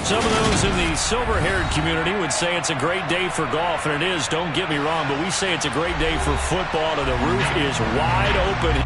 Some of those in the silver-haired community would say it's a great day for golf, and it is, don't get me wrong, but we say it's a great day for football, and the roof is wide open.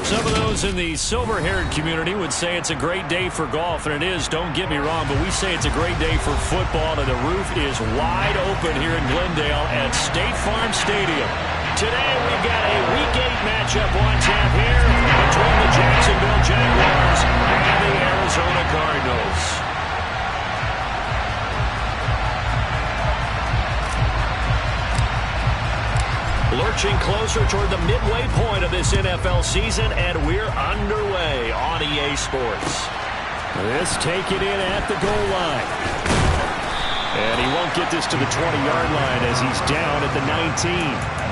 Some of those in the silver-haired community would say it's a great day for golf, and it is, don't get me wrong, but we say it's a great day for football, and the roof is wide open here in Glendale at State Farm Stadium. Today we've got a Week 8 matchup on tap here between the Jacksonville Jaguars and the Arizona Cardinals. Lurching closer toward the midway point of this NFL season, and we're underway on EA Sports. This taken in at the goal line. And he won't get this to the 20-yard line as he's down at the 19.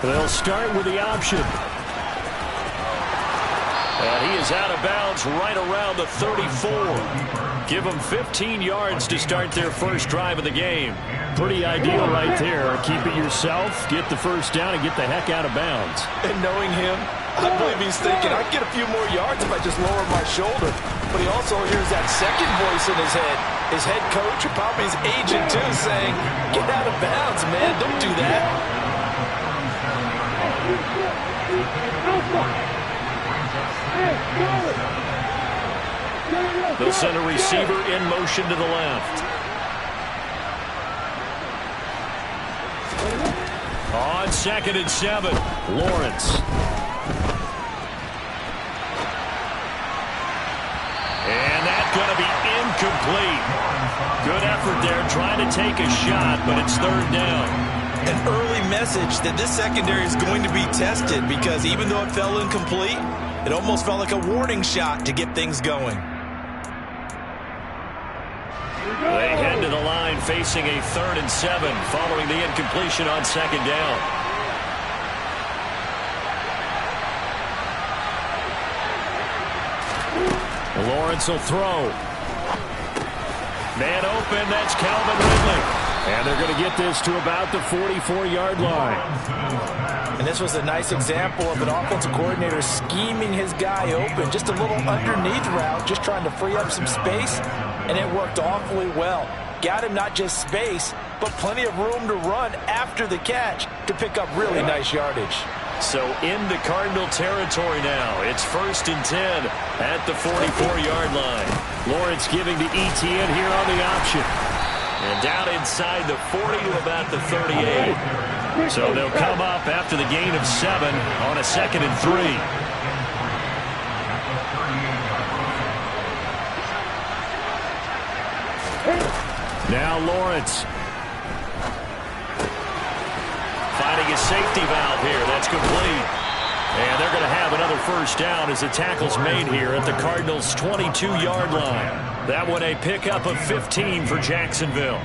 They'll start with the option. And he is out of bounds right around the 34. Give them 15 yards to start their first drive of the game. Pretty ideal right there. Keep it yourself, get the first down, and get the heck out of bounds. And knowing him, I believe he's thinking, I can get a few more yards if I just lower my shoulder. But he also hears that second voice in his head. His head coach, or probably his agent too, saying, get out of bounds, man. Don't do that. They'll send a receiver in motion to the left. On 2nd and 7, Lawrence. And that's going to be incomplete. Good effort there trying to take a shot, but it's 3rd down. An early message that this secondary is going to be tested because even though it fell incomplete, it almost felt like a warning shot to get things going. They head to the line facing a 3rd and 7 following the incompletion on 2nd down. Lawrence will throw. Man open, that's Calvin Ridley. And they're going to get this to about the 44-yard line. And this was a nice example of an offensive coordinator scheming his guy open. Just a little underneath route, just trying to free up some space, and it worked awfully well. Got him not just space, but plenty of room to run after the catch to pick up really nice yardage. So into Cardinal territory now. It's 1st and 10 at the 44-yard line. Lawrence giving to Etienne here on the option. And down inside the 40 to about the 38. So they'll come up after the gain of 7 on a 2nd and 3. Now Lawrence. Finding a safety valve here. That's complete. And they're going to have another 1st down as the tackle's made here at the Cardinals' 22-yard line. That one a pickup of 15 for Jacksonville.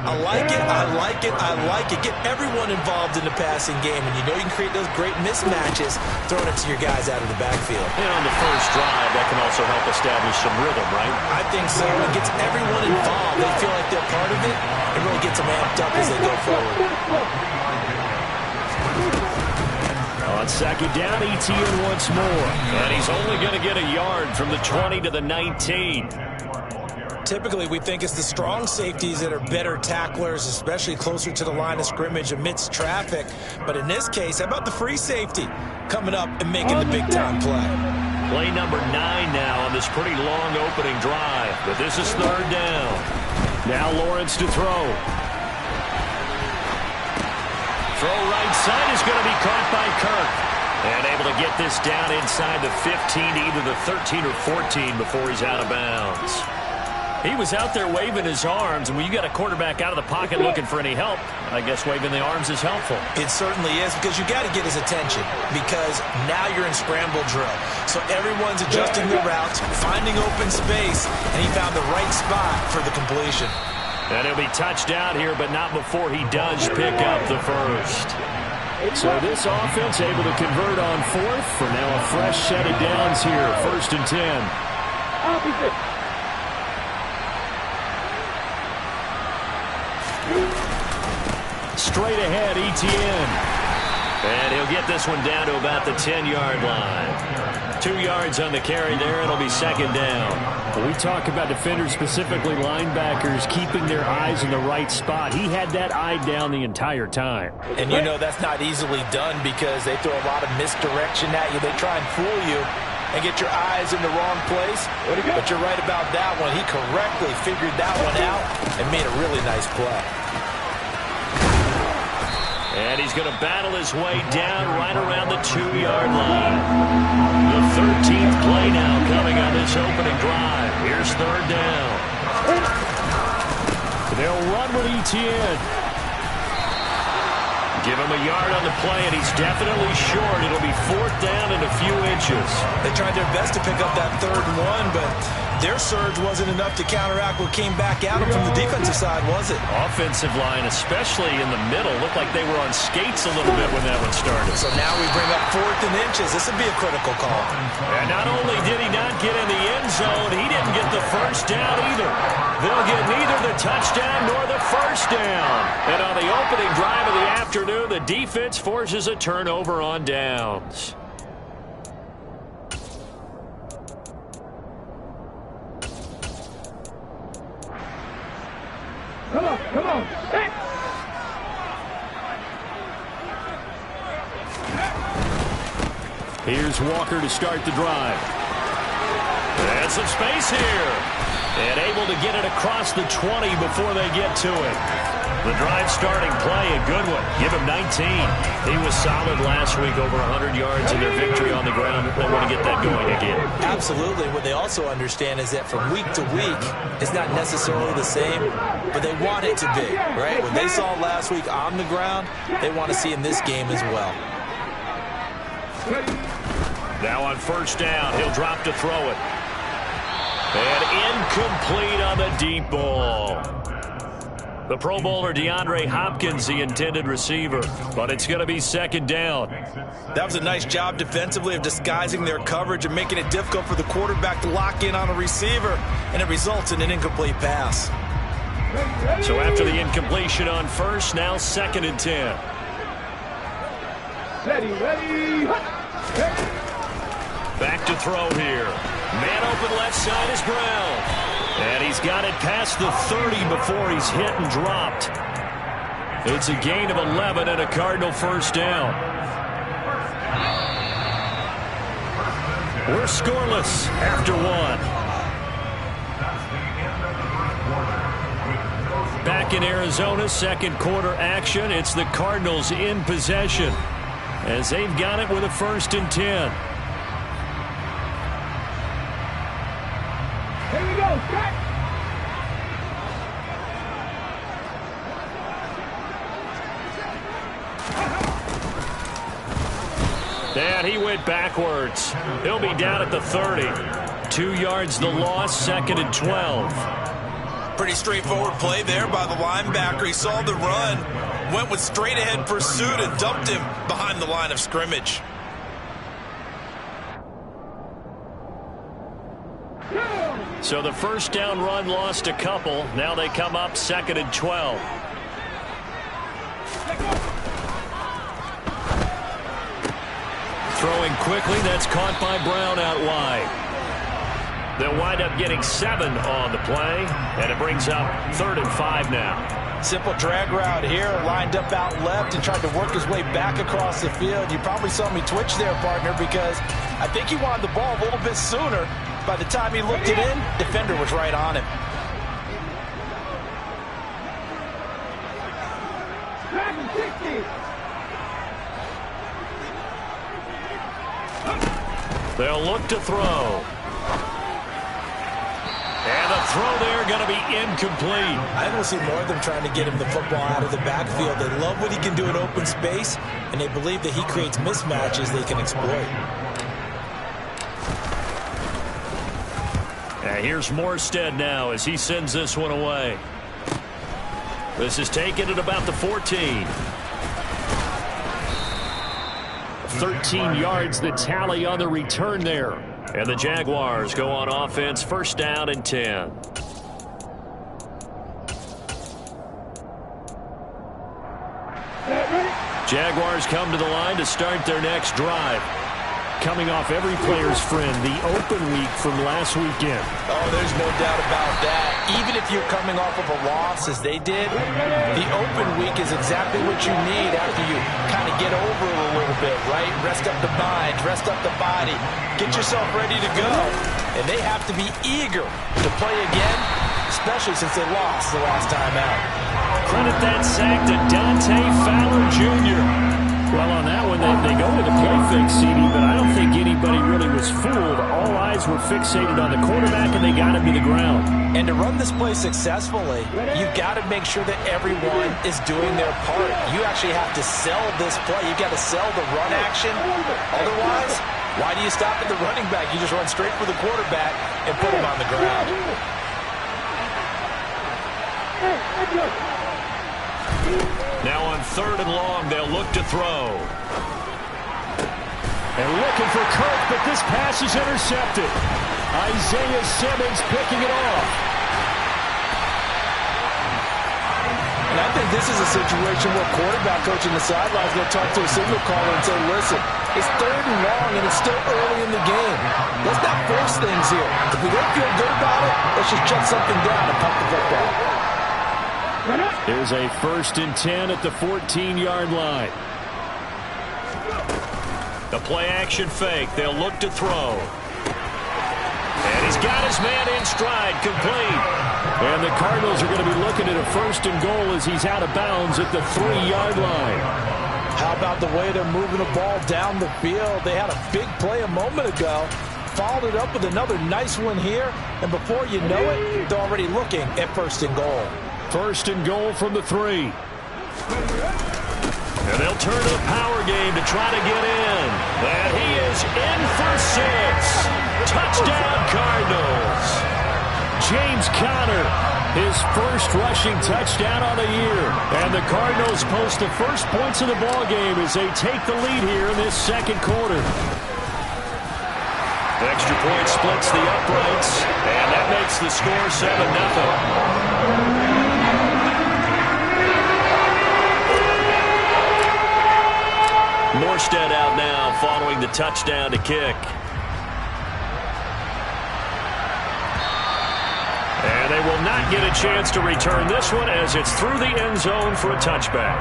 I like it, I like it, I like it. Get everyone involved in the passing game, and you know you can create those great mismatches throwing it to your guys out of the backfield. And on the first drive, that can also help establish some rhythm, right? I think so. It gets everyone involved. They feel like they're part of it. It really gets them amped up as they go forward. On 2nd down, Etienne once more. And he's only going to get a yard from the 20 to the 19. Typically, we think it's the strong safeties that are better tacklers, especially closer to the line of scrimmage amidst traffic. But in this case, how about the free safety coming up and making the big-time play? Play number 9 now on this pretty long opening drive. But this is 3rd down. Now Lawrence to throw. Throw right side is going to be caught by Kirk. And able to get this down inside the 15 to either the 13 or 14 before he's out of bounds. He was out there waving his arms, and when you got a quarterback out of the pocket looking for any help, I guess waving the arms is helpful. It certainly is, because you got to get his attention, because now you're in scramble drill. So everyone's adjusting their routes, finding open space, and he found the right spot for the completion. And he'll be touched out here, but not before he does pick up the first. So this offense able to convert on 4th for now a fresh set of downs here, 1st and 10. Opposite. Straight ahead, Etienne. And he'll get this one down to about the 10-yard line. 2 yards on the carry there. It'll be 2nd down. When we talk about defenders, specifically linebackers, keeping their eyes in the right spot, he had that eye down the entire time. And you know that's not easily done because they throw a lot of misdirection at you. They try and fool you and get your eyes in the wrong place. But you're right about that one. He correctly figured that one out and made a really nice play. And he's going to battle his way down right around the 2-yard line. The 13th play now coming on this opening drive. Here's 3rd down. They'll run with Etienne. Give him a yard on the play, and he's definitely short. It'll be 4th down and a few inches. They tried their best to pick up that 3rd and 1, but their surge wasn't enough to counteract what came back at them from the defensive side, was it? Offensive line, especially in the middle, looked like they were on skates a little bit when that one started. So now we bring up 4th and inches. This would be a critical call. And not only did he not get in the end zone, he didn't get the first down either. They'll get neither the touchdown nor the first down. And on the opening drive of the afternoon, the defense forces a turnover on downs. Come on. Hey. Here's Walker to start the drive. And some space here. And able to get it across the 20 before they get to it. The drive starting play, a good one. Give him 19. He was solid last week, over 100 yards in their victory on the ground. They want to get that going again. Absolutely. What they also understand is that from week to week, it's not necessarily the same, but they want it to be, right? What they saw last week on the ground, they want to see in this game as well. Now on first down, he'll drop to throw it. And incomplete on the deep ball. The Pro Bowler DeAndre Hopkins, the intended receiver, but it's going to be second down. That was a nice job defensively of disguising their coverage and making it difficult for the quarterback to lock in on a receiver, and it results in an incomplete pass. So after the incompletion on first, now second and 10. Ready. Back to throw here. Man open left side is Brown. And he's got it past the 30 before he's hit and dropped. It's a gain of 11 and a Cardinal first down. We're scoreless after one. Back in Arizona, second quarter action. It's the Cardinals in possession as they've got it with a 1st and 10. Here we go. Back. And he went backwards. He'll be down at the 30. 2 yards the loss, 2nd and 12. Pretty straightforward play there by the linebacker. He saw the run, went with straight-ahead pursuit, and dumped him behind the line of scrimmage. So the first down run lost a couple. Now they come up 2nd and 12. Throwing quickly, that's caught by Brown out wide. They'll wind up getting 7 on the play, and it brings up 3rd and 5 now. Simple drag route here, lined up out left and tried to work his way back across the field. You probably saw me twitch there, partner, because I think he wanted the ball a little bit sooner. By the time he looked it in, defender was right on him. They'll look to throw. And the throw there going to be incomplete. I will see more of them trying to get him the football out of the backfield. They love what he can do in open space, and they believe that he creates mismatches they can exploit. Here's Morstead now as he sends this one away. This is taken at about the 14. 13 yards the tally on the return there. And the Jaguars go on offense, 1st down and 10. Jaguars come to the line to start their next drive. Coming off every player's friend, the open week from last weekend. Oh, there's no doubt about that. Even if you're coming off of a loss as they did, the open week is exactly what you need after you kind of get over it a little bit, right? Rest up the mind, rest up the body, get yourself ready to go. And they have to be eager to play again, especially since they lost the last time out. Credit that sack to Dante Fowler Jr. Well, on that one, they go with a play fix, CD, but I don't think anybody really was fooled. All eyes were fixated on the quarterback, and they got him to the ground. And to run this play successfully, you've got to make sure that everyone is doing their part. You actually have to sell this play. You've got to sell the run action. Otherwise, why do you stop at the running back? You just run straight for the quarterback and put him on the ground. Now on 3rd and long, they'll look to throw. And looking for Kirk, but this pass is intercepted. Isaiah Simmons picking it off. And I think this is a situation where quarterback coach in the sideline is going to talk to a signal caller and say, listen, it's 3rd and long and it's still early in the game. Let's not force things here. If we don't feel good about it, let's just shut something down and pump the football. Here's a 1st and 10 at the 14-yard line. The play-action fake. They'll look to throw. And he's got his man in stride, complete. And the Cardinals are going to be looking at a 1st and goal as he's out of bounds at the 3-yard line. How about the way they're moving the ball down the field? They had a big play a moment ago. Followed it up with another nice one here. And before you know it, they're already looking at 1st and goal. 1st and goal from the 3. And they'll turn to the power game to try to get in. And he is in for 6. Touchdown, Cardinals. James Conner, his 1st rushing touchdown on the year. And the Cardinals post the first points of the ball game as they take the lead here in this 2nd quarter. The extra point splits the uprights, and that makes the score 7-0. Morstead out now following the touchdown to kick. And they will not get a chance to return this one as it's through the end zone for a touchback.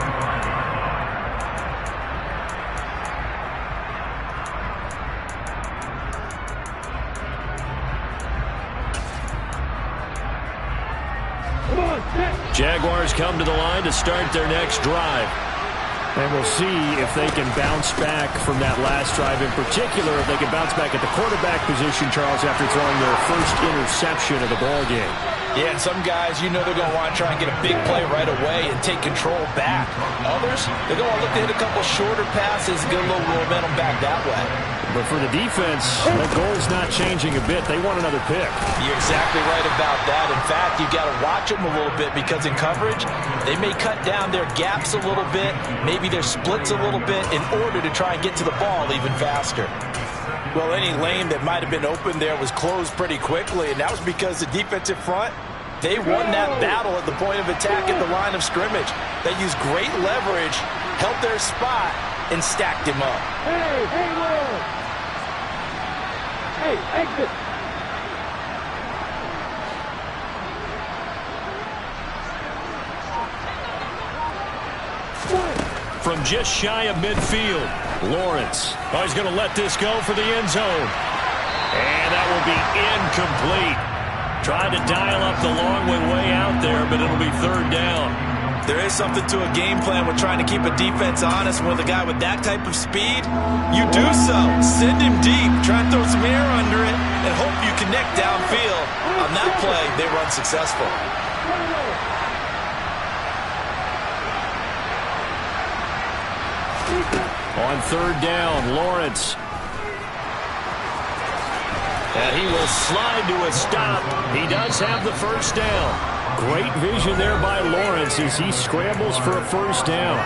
Jaguars come to the line to start their next drive. And we'll see if they can bounce back from that last drive. In particular, if they can bounce back at the quarterback position, Charles, after throwing their 1st interception of the ball game. Yeah, and some guys, you know they're going to want to try and get a big play right away and take control back. Others, they're going to look to hit a couple shorter passes and get a little momentum back that way. But for the defense, that goal's not changing a bit. They want another pick. You're exactly right about that. In fact, you've got to watch them a little bit because in coverage, they may cut down their gaps a little bit, maybe their splits a little bit in order to try and get to the ball even faster. Well, any lane that might have been open there was closed pretty quickly, and that was because the defensive front, they won that battle at the point of attack at the line of scrimmage. They used great leverage, held their spot, and stacked him up. Hey, hey, Will! Hey, exit! From just shy of midfield, Lawrence. Oh, he's going to let this go for the end zone. And that will be incomplete. Tried to dial up the long way out there, but it'll be 3rd down. There is something to a game plan with trying to keep a defense honest. With a guy with that type of speed, you do so. Send him deep, try and throw some air under it, and hope you connect downfield. On that play, they run successful. On 3rd down, Lawrence. And he will slide to a stop. He does have the 1st down. Great vision there by Lawrence as he scrambles for a 1st down.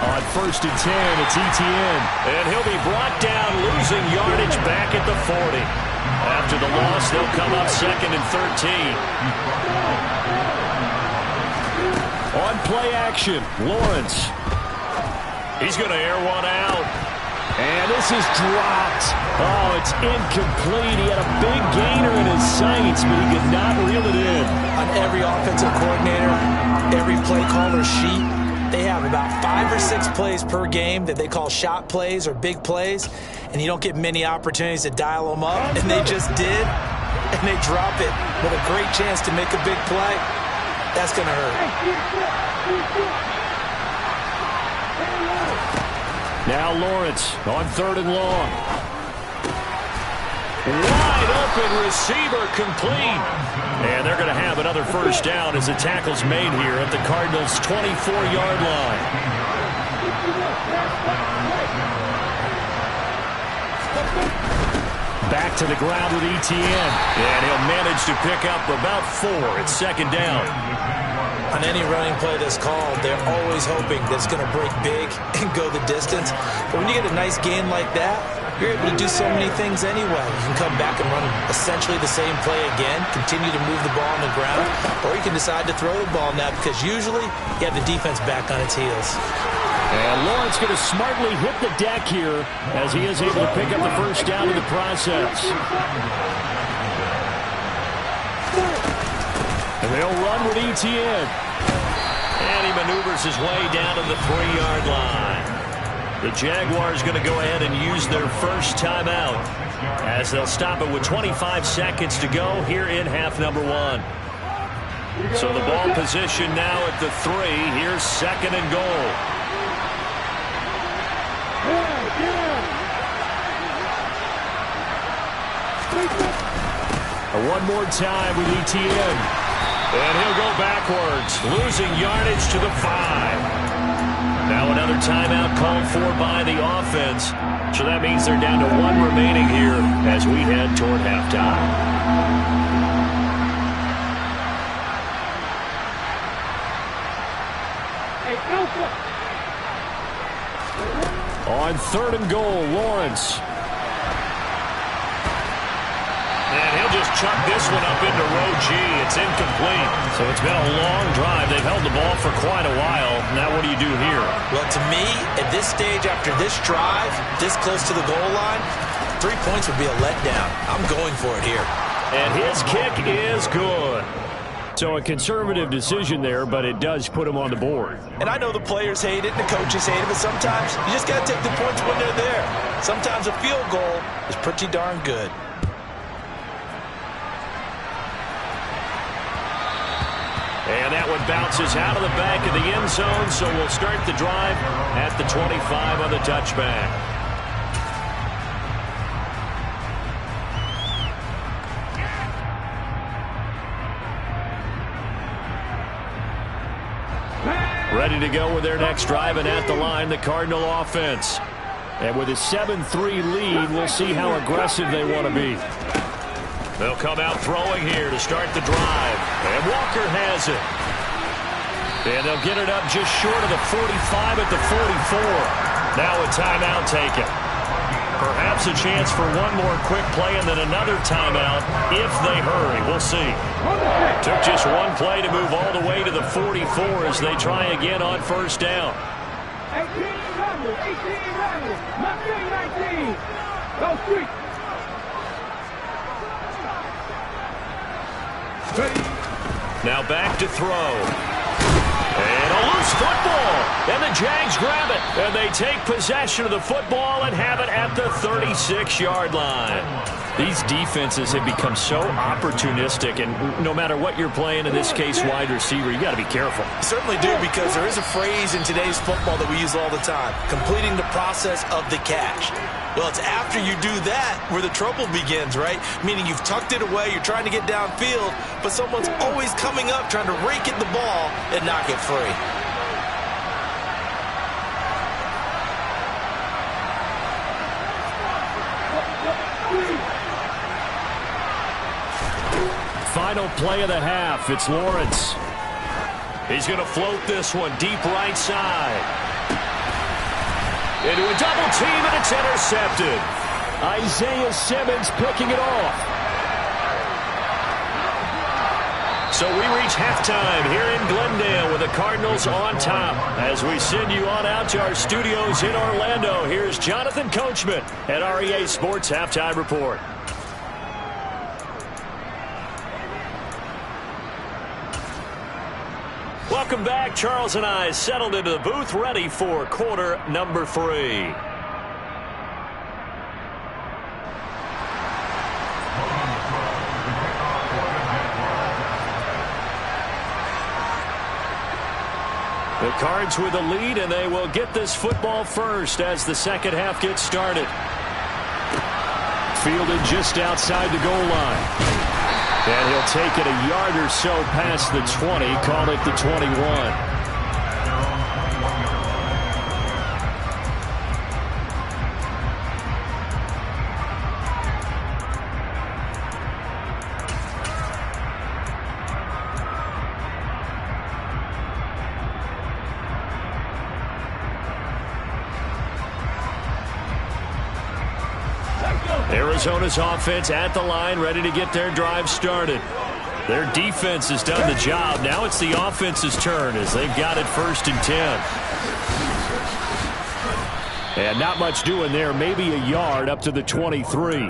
On 1st and 10, it's Etienne. And he'll be brought down, losing yardage back at the 40. After the loss, they'll come up 2nd and 13. On play action, Lawrence. He's going to air one out. And this is dropped. Oh, it's incomplete. He had a big gainer in his sights, but he could not reel it in. On every offensive coordinator, every play caller sheet, they have about 5 or 6 plays per game that they call shot plays or big plays, and you don't get many opportunities to dial them up, and they just did, and they drop it with a great chance to make a big play. That's going to hurt. Now Lawrence on 3rd and long. Wide open receiver, complete. And they're going to have another 1st down as the tackle's made here at the Cardinals' 24-yard line. Back to the ground with Etienne. And he'll manage to pick up about 4. It's 2nd down. On any running play that's called, they're always hoping that it's going to break big and go the distance. But when you get a nice gain like that, you're able to do so many things anyway. You can come back and run essentially the same play again, continue to move the ball on the ground, or you can decide to throw the ball now because usually you have the defense back on its heels. And Lawrence going to smartly hit the deck here as he is able to pick up the first down in the process. And they'll run with ETN. And he maneuvers his way down to the 3-yard line. The Jaguars going to go ahead and use their first timeout as they'll stop it with 25 seconds to go here in half number 1. So the ball position now at the 3. Here's 2nd and goal. One more time with ETN. And he'll go backwards, losing yardage to the 5. Now another timeout called for by the offense. So that means they're down to 1 remaining here as we head toward halftime. On 3rd and goal, Lawrence. And he'll just chuck this one up into row G. It's incomplete. So it's been a long drive. They've held the ball for quite a while. Now what do you do here? Well, to me, at this stage, after this drive, this close to the goal line, 3 points would be a letdown. I'm going for it here. And his kick is good. So a conservative decision there, but it does put him on the board. And I know the players hate it and the coaches hate it, but sometimes you just got to take the points when they're there. Sometimes a field goal is pretty darn good. And that one bounces out of the back of the end zone, so we'll start the drive at the 25 on the touchback. Ready to go with their next drive, and at the line, the Cardinal offense. And with a 7-3 lead, we'll see how aggressive they want to be. They'll come out throwing here to start the drive. And Walker has it. And they'll get it up just short of the 45 at the 44. Now a timeout taken. Perhaps a chance for one more quick play and then another timeout if they hurry. We'll see. Took just one play to move all the way to the 44 as they try again on first down. 18 runners, nothing 19. Go street. Now back to throw. And a loose football. And the Jags grab it. And they take possession of the football and have it at the 36-yard line. These defenses have become so opportunistic, and no matter what you're playing, in this case wide receiver, you got to be careful. Certainly do, because there is a phrase in today's football that we use all the time, completing the process of the catch. Well, it's after you do that where the trouble begins, right? Meaning you've tucked it away, you're trying to get downfield, but someone's always coming up trying to rake at the ball and knock it free. Final play of the half. It's Lawrence. He's going to float this one deep right side. Into a double team, and it's intercepted. Isaiah Simmons picking it off. So we reach halftime here in Glendale with the Cardinals on top. As we send you on out to our studios in Orlando, here's Jonathan Coachman at REA Sports Halftime Report. Welcome back. Charles and I settled into the booth, ready for quarter number 3. The Cards with the lead, and they will get this football first as the second half gets started. Fielded just outside the goal line. And he'll take it a yard or so past the 20, call it the 21. Arizona's offense at the line, ready to get their drive started. Their defense has done the job. Now it's the offense's turn as they've got it 1st and 10. And not much doing there, maybe a yard up to the 23.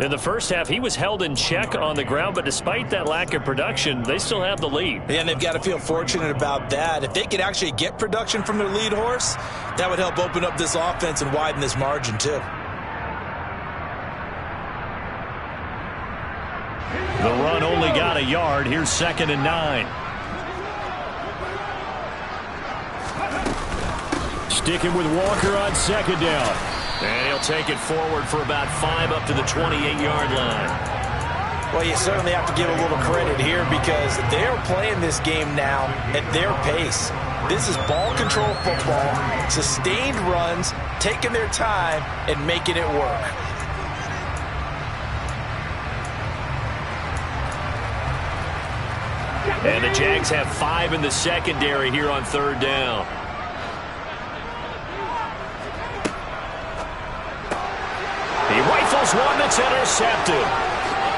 In the first half, he was held in check on the ground, but despite that lack of production, they still have the lead. Yeah, and they've got to feel fortunate about that. If they could actually get production from their lead horse, that would help open up this offense and widen this margin too. The run only got a yard. Here's 2nd and 9. Sticking with Walker on 2nd down. And he'll take it forward for about 5 up to the 28-yard line. Well, you certainly have to give a little credit here because they're playing this game now at their pace. This is ball control football, sustained runs, taking their time, and making it work. And the Jags have 5 in the secondary here on 3rd down. He rifles one that's intercepted.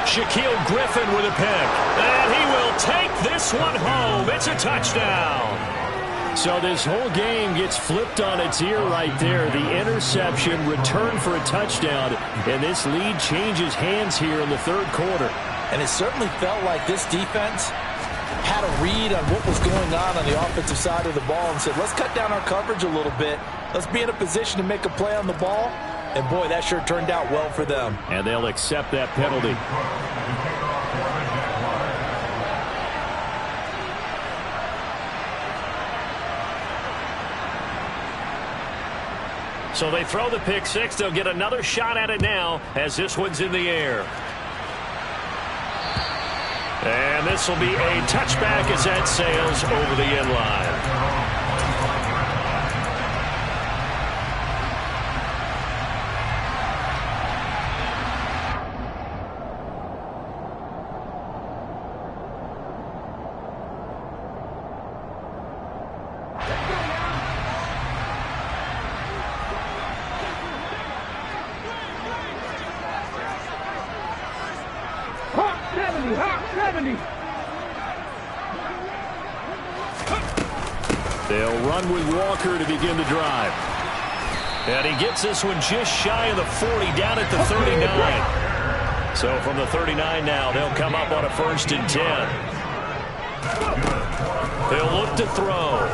Shaquille Griffin with a pick. And he will take this one home. It's a touchdown. So this whole game gets flipped on its ear right there. The interception, return for a touchdown. And this lead changes hands here in the 3rd quarter. And it certainly felt like this defense had a read on what was going on the offensive side of the ball and said, let's cut down our coverage a little bit. Let's be in a position to make a play on the ball. And, boy, that sure turned out well for them. And they'll accept that penalty. So they throw the pick six. They'll get another shot at it now as this one's in the air. And this will be a touchback as that sails over the end line. They'll run with Walker to begin the drive. And he gets this one just shy of the 40, down at the 39. So from the 39 now, they'll come up on a 1st and 10. They'll look to throw.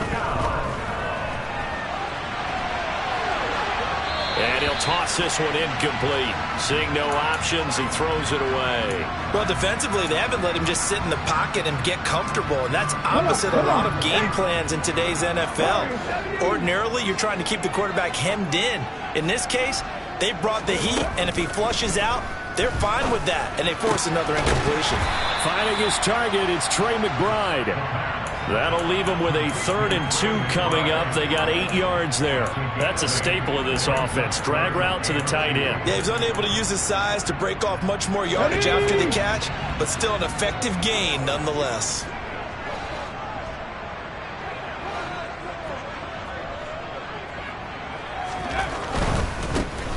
And he'll toss this one incomplete. Seeing no options, he throws it away. Well, defensively, they haven't let him just sit in the pocket and get comfortable, and that's opposite a lot of game plans in today's NFL. Ordinarily, you're trying to keep the quarterback hemmed in. In this case, they brought the heat, and if he flushes out, they're fine with that, and they force another incompletion. Finding his target, it's Trey McBride. That'll leave them with a 3rd and 2 coming up. They got 8 yards there. That's a staple of this offense. Drag route to the tight end. Yeah, he's unable to use his size to break off much more yardage after the catch, but still an effective gain nonetheless.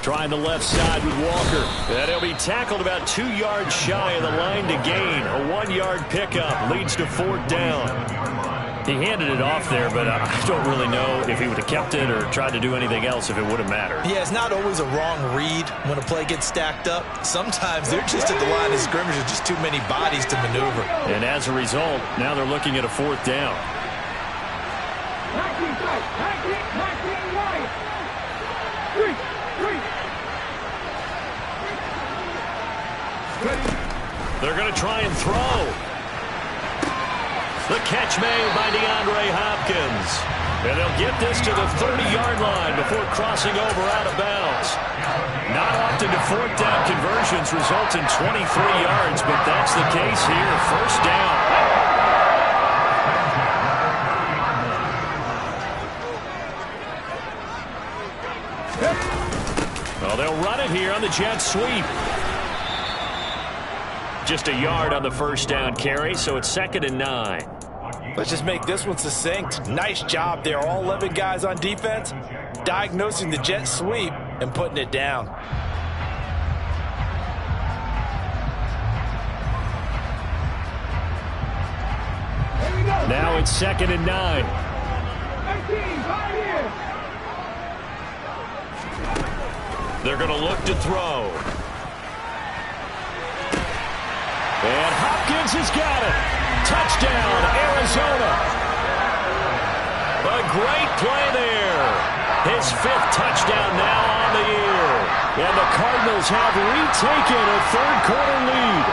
Trying the left side with Walker. And he'll be tackled about 2 yards shy of the line to gain. A 1-yard pickup leads to 4th down. He handed it off there, but I don't really know if he would have kept it or tried to do anything else if it would have mattered. Yeah, it's not always a wrong read when a play gets stacked up. Sometimes they're just at the line of scrimmage with just too many bodies to maneuver. And as a result, now they're looking at a 4th down. 19 right. 19 right. 3. They're going to try and throw. The catch made by DeAndre Hopkins. And they'll get this to the 30-yard line before crossing over out of bounds. Not often do 4th down conversions result in 23 yards, but that's the case here. 1st down. Well, they'll run it here on the jet sweep. Just a yard on the 1st down carry, so it's 2nd and 9. Let's just make this one succinct. Nice job there. All 11 guys on defense diagnosing the jet sweep and putting it down. Now it's 2nd and 9. 19, right here. They're going to look to throw. And Hopkins has got it. Touchdown, Arizona. A great play there. His 5th touchdown now on the year. And the Cardinals have retaken a third-quarter lead.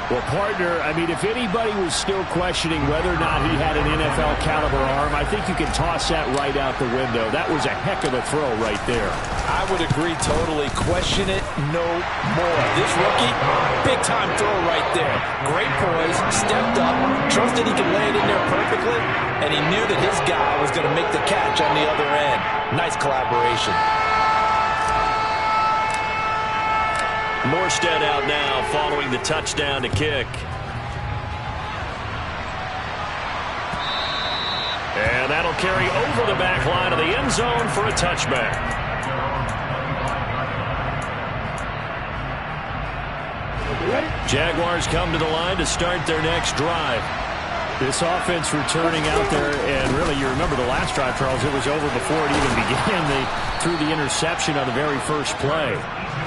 Well, partner, I mean, if anybody was still questioning whether or not he had an NFL-caliber arm, I think you can toss that right out the window. That was a heck of a throw right there. I would agree totally. Question it no more. This rookie, big-time throw right there. Great poise, stepped up, trusted he could lay it in there perfectly, and he knew that his guy was going to make the catch on the other end. Nice collaboration. Morstead out now following the touchdown to kick. And that'll carry over the back line of the end zone for a touchback. Jaguars come to the line to start their next drive. This offense returning out there, and really, you remember the last drive, Charles, it was over before it even began. They threw the interception on the very first play.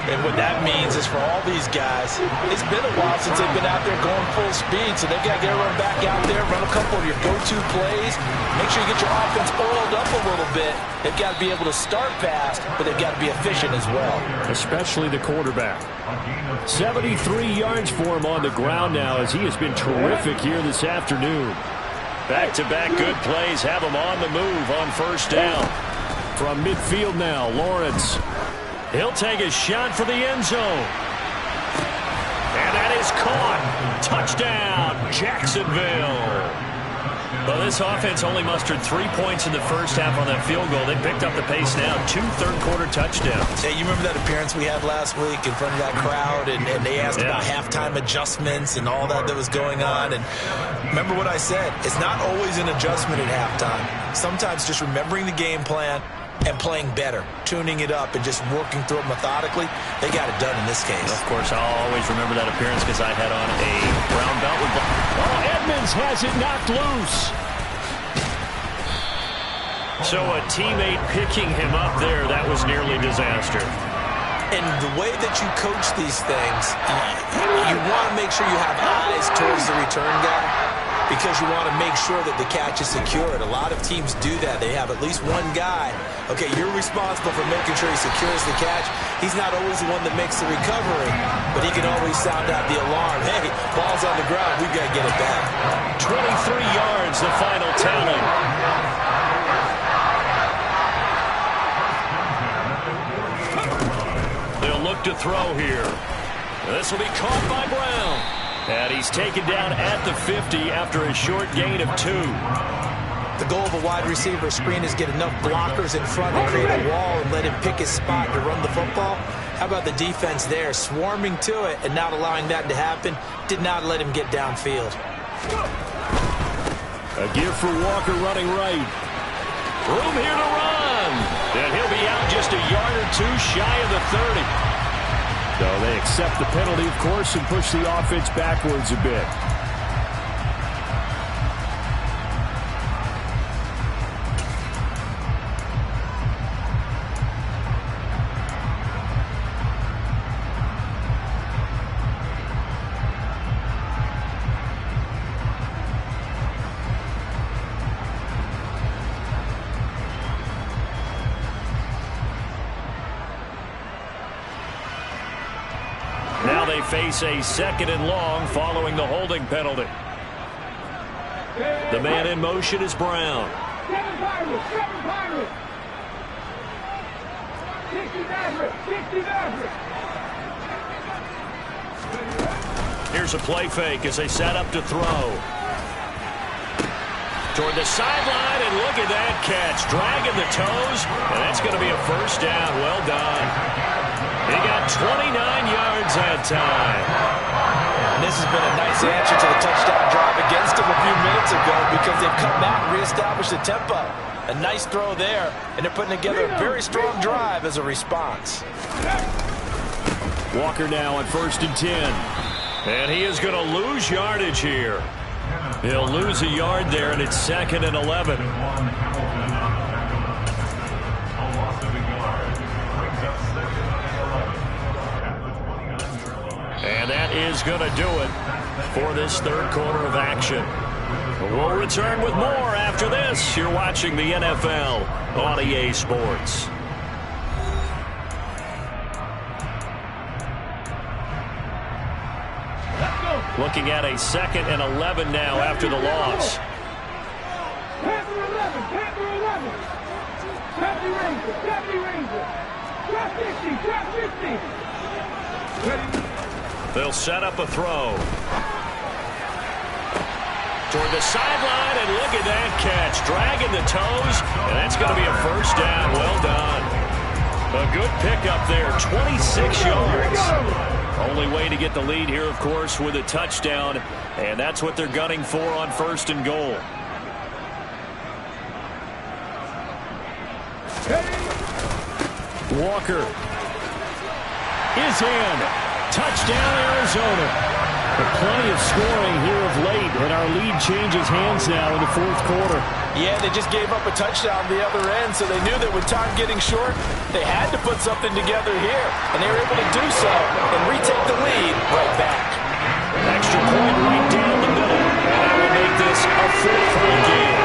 And what that means is for all these guys, it's been a while since they've been out there going full speed, so they've got to get everyone back out there, run a couple of your go-to plays, make sure you get your offense oiled up a little bit. They've got to be able to start fast, but they've got to be efficient as well. Especially the quarterback. 73 yards for him on the ground now as he has been terrific here this afternoon. Back-to-back good plays have him on the move on first down. From midfield now, Lawrence. He'll take a shot for the end zone. And that is caught. Touchdown, Jacksonville. Well, this offense only mustered 3 points in the first half on that field goal. They picked up the pace now. 2 third-quarter touchdowns. Hey, you remember that appearance we had last week in front of that crowd, and they asked about halftime adjustments and all that was going on. And remember what I said. It's not always an adjustment at halftime. Sometimes just remembering the game plan and playing better, tuning it up, and just working through it methodically. They got it done in this case. Of course, I'll always remember that appearance because I had on a brown belt with... Oh, Edmonds has it knocked loose. So a teammate picking him up there, that was nearly disaster. And the way that you coach these things, you want to make sure you have eyes towards the return guy, because you want to make sure that the catch is secured. A lot of teams do that. They have at least one guy. Okay, you're responsible for making sure he secures the catch. He's not always the one that makes the recovery, but he can always sound out the alarm. Hey, ball's on the ground. We've got to get it back. 23 yards, the final tally. They'll look to throw here. This will be caught by Brown. And he's taken down at the 50 after a short gain of 2. The goal of a wide receiver screen is get enough blockers in front and create a wall and let him pick his spot to run the football. How about the defense there, swarming to it and not allowing that to happen? Did not let him get downfield. A give for Walker running right. Room here to run. And he'll be out just a yard or 2 shy of the 30. So they accept the penalty, of course, and push the offense backwards a bit. Now they face a 2nd and long following the holding penalty. The man in motion is Brown. 7 Pirates, 7 Pirates. 60 Mavericks, 60 Mavericks. Here's a play fake as they set up to throw. Toward the sideline, and look at that catch. Dragging the toes, and that's going to be a first down. Well done. He got 29 yards that time. And this has been a nice answer to the touchdown drive against him a few minutes ago, because they've come back and reestablished the tempo. A nice throw there, and they're putting together a very strong drive as a response. Walker now on 1st and 10. And he is going to lose yardage here. He'll lose a yard there, and it's 2nd and 11. And that is going to do it for this third quarter of action. We'll return with more after this. You're watching the NFL on EA Sports. Looking at a 2nd and 11 now after the loss. Panther 11, Panther 11. Deputy Ranger, Deputy Ranger. Drop 50, drop 50. They'll set up a throw. Toward the sideline, and look at that catch. Dragging the toes, and that's going to be a first down. Well done. A good pickup there, 26 yards. Only way to get the lead here, of course, with a touchdown, and that's what they're gunning for on 1st and goal. Walker is in. Touchdown, Arizona. But plenty of scoring here of late, and our lead changes hands now in the 4th quarter. Yeah, they just gave up a touchdown the other end, so they knew that with time getting short, they had to put something together here, and they were able to do so and retake the lead right back. Extra point right down the middle, and that will make this a 4-point game.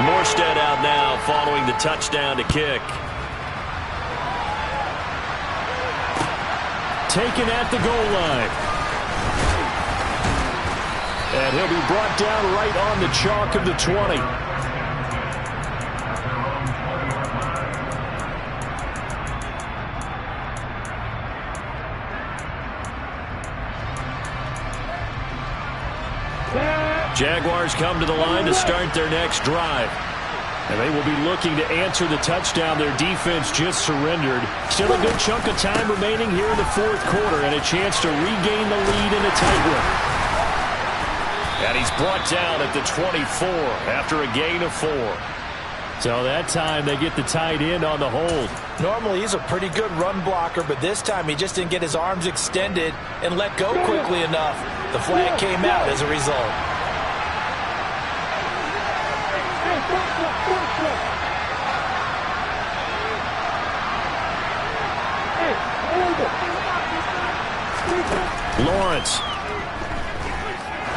Morstead out now following the touchdown to kick. Taken at the goal line. And he'll be brought down right on the chalk of the 20. Jaguars come to the line to start their next drive. And they will be looking to answer the touchdown their defense just surrendered. Still a good chunk of time remaining here in the 4th quarter and a chance to regain the lead in a tight one. And he's brought down at the 24 after a gain of 4. So that time they get the tight end on the hold. Normally he's a pretty good run blocker, but this time he just didn't get his arms extended and let go quickly enough. The flag came out as a result. Lawrence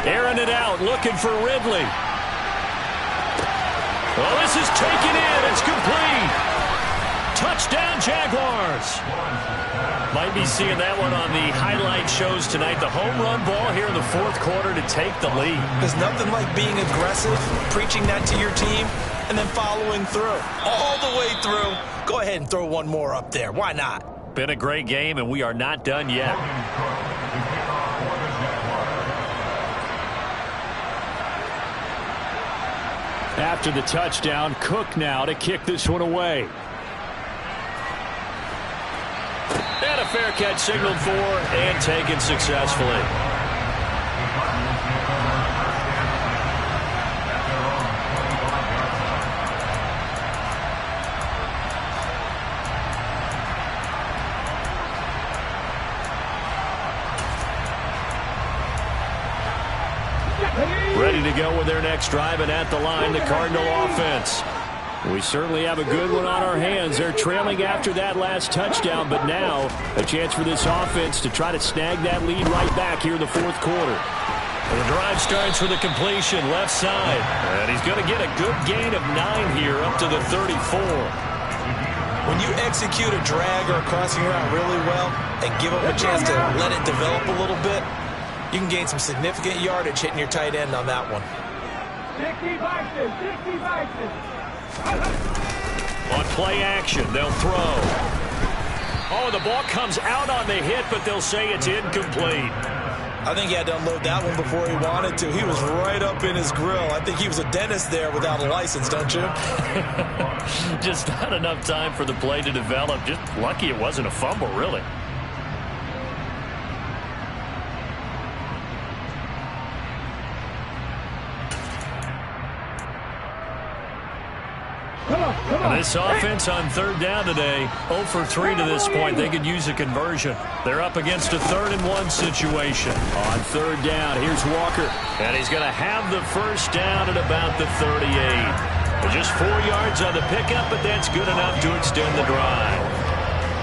airing it out, looking for Ridley. Well, this is taken in. It's complete. Touchdown, Jaguars. Might be seeing that one on the highlight shows tonight. The home run ball here in the 4th quarter to take the lead. There's nothing like being aggressive, preaching that to your team, and then following through. All the way through. Go ahead and throw one more up there. Why not? Been a great game, and we are not done yet. After the touchdown, Cook now to kick this one away. And a fair catch signaled for and taken successfully. Ready to go with their next drive, and at the line, the Cardinal offense. We certainly have a good one on our hands. They're trailing after that last touchdown, but now a chance for this offense to try to snag that lead right back here in the 4th quarter. And the drive starts with a completion left side, and he's going to get a good gain of 9 here up to the 34. When you execute a drag or a crossing route really well and give them a chance to let it develop a little bit, you can gain some significant yardage hitting your tight end on that one. 60 Bison, 60 Bison. On play action, they'll throw. Oh, the ball comes out on the hit, but they'll say it's incomplete. I think he had to unload that one before he wanted to. He was right up in his grill. I think he was a dentist there without a license, don't you? Just not enough time for the play to develop. Just lucky it wasn't a fumble, really. And this offense on 3rd down today, 0 for 3 to this point. They could use a conversion. They're up against a 3rd and 1 situation. On 3rd down, here's Walker. And he's going to have the first down at about the 38. Just 4 yards on the pickup, but that's good enough to extend the drive.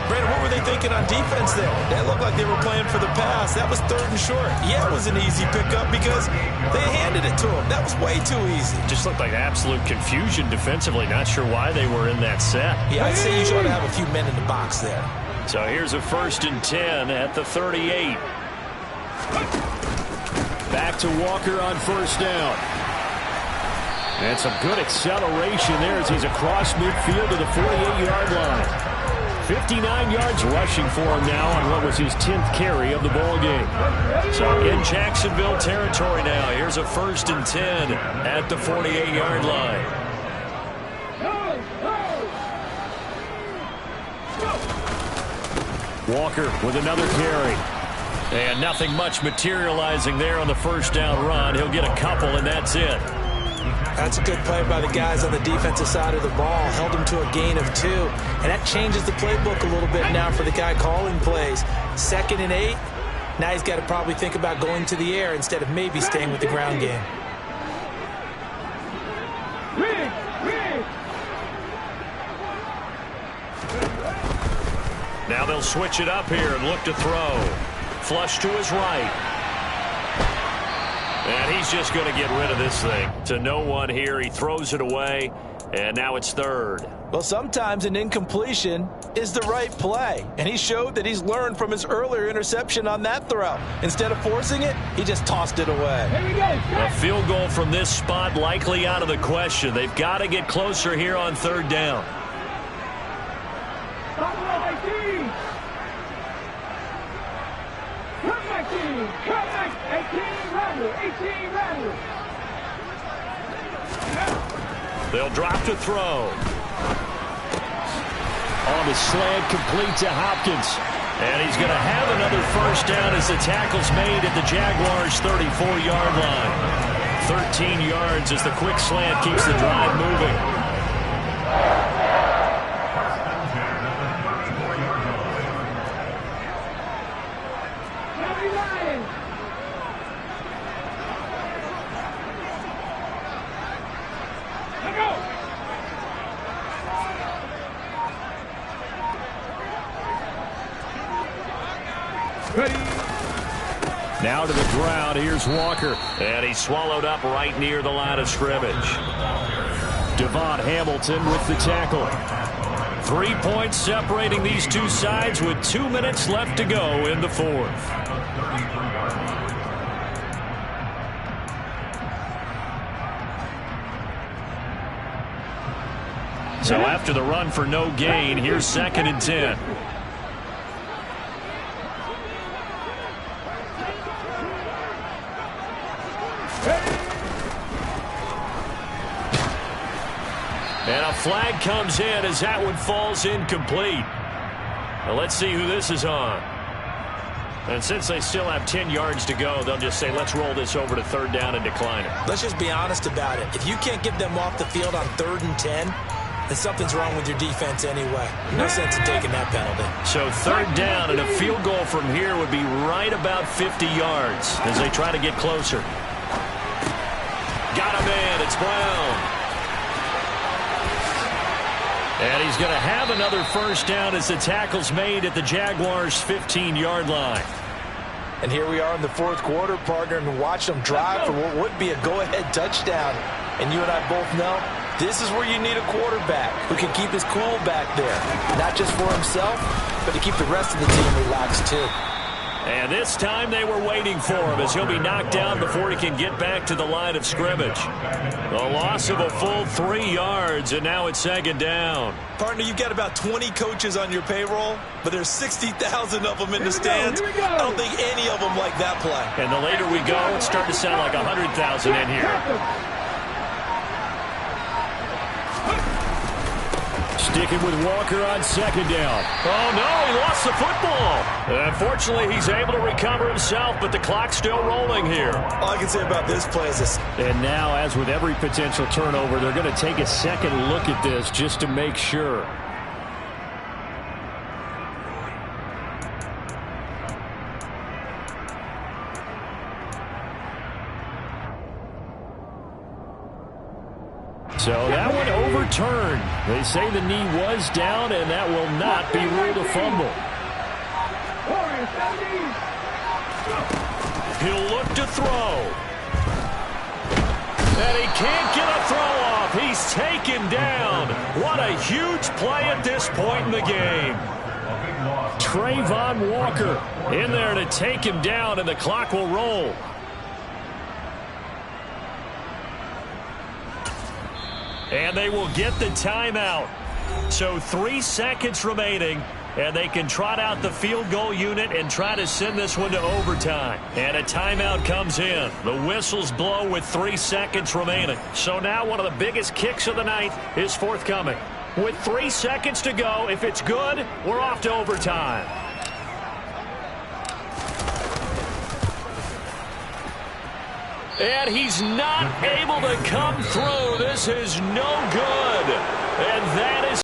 Brandon, what were they thinking on defense there? That looked like they were playing for the pass. That was 3rd and short. Yeah, it was an easy pickup because they handed it to him. That was way too easy. Just looked like absolute confusion defensively. Not sure why they were in that set. Yeah, I'd say you should have a few men in the box there. So here's a 1st and 10 at the 38. Back to Walker on 1st down. And some good acceleration there as he's across midfield to the 48-yard line. 59 yards rushing for him now on what was his 10th carry of the ball game. So in Jacksonville territory now. Here's a 1st and 10 at the 48-yard line. Walker with another carry. And nothing much materializing there on the 1st down run. He'll get a couple, and that's it. That's a good play by the guys on the defensive side of the ball. Held him to a gain of 2. And that changes the playbook a little bit now for the guy calling plays. 2nd and 8. Now he's got to probably think about going to the air instead of maybe staying with the ground game. Now they'll switch it up here and look to throw. Flush to his right. And he's just going to get rid of this thing. To no one here. He throws it away, and now it's 3rd. Well, sometimes an incompletion is the right play. And he showed that he's learned from his earlier interception on that throw. Instead of forcing it, he just tossed it away. A field goal from this spot likely out of the question. They've got to get closer here on 3rd down. They'll drop to throw. On the slant, complete to Hopkins. And he's going to have another 1st down as the tackle's made at the Jaguars' 34-yard line. 13 yards as the quick slant keeps the drive moving. Now to the ground. Here's Walker. And he's swallowed up right near the line of scrimmage. Devon Hamilton with the tackle. 3 points separating these two sides with 2 minutes left to go in the 4th. So after the run for no gain, here's 2nd and 10. And a flag comes in as that one falls incomplete. Now let's see who this is on. And since they still have 10 yards to go, they'll just say, let's roll this over to 3rd down and decline it. Let's just be honest about it. If you can't get them off the field on 3rd and 10, then something's wrong with your defense anyway. No sense in taking that penalty. So 3rd down and a field goal from here would be right about 50 yards as they try to get closer. Got him in. It's Brown. And he's going to have another 1st down as the tackle's made at the Jaguars' 15-yard line. And here we are in the 4th quarter, partner, and watch them drive for what would be a go-ahead touchdown. And you and I both know this is where you need a quarterback who can keep his cool back there. Not just for himself, but to keep the rest of the team relaxed, too. And this time they were waiting for him as he'll be knocked down before he can get back to the line of scrimmage. A loss of a full 3 yards, and now it's 2nd down. Partner, you've got about 20 coaches on your payroll, but there's 60,000 of them in the stands. I don't think any of them like that play. And the later we go, it's starting to sound like 100,000 in here. Sticking with Walker on 2nd down. Oh, no, he lost the football. Unfortunately, he's able to recover himself, but the clock's still rolling here. All I can say about this play is this. And now, as with every potential turnover, they're going to take a second look at this just to make sure. So That one overturned. They say the knee was down, and that will not be ruled a fumble. He'll look to throw. And he can't get a throw off. He's taken down. What a huge play at this point in the game. Trayvon Walker in there to take him down, and the clock will roll. And they will get the timeout. So 3 seconds remaining, and they can trot out the field goal unit and try to send this one to overtime. And a timeout comes in. The whistles blow with 3 seconds remaining. So now one of the biggest kicks of the night is forthcoming. With 3 seconds to go, if it's good, we're off to overtime. And he's not able to come through. This is no good. And that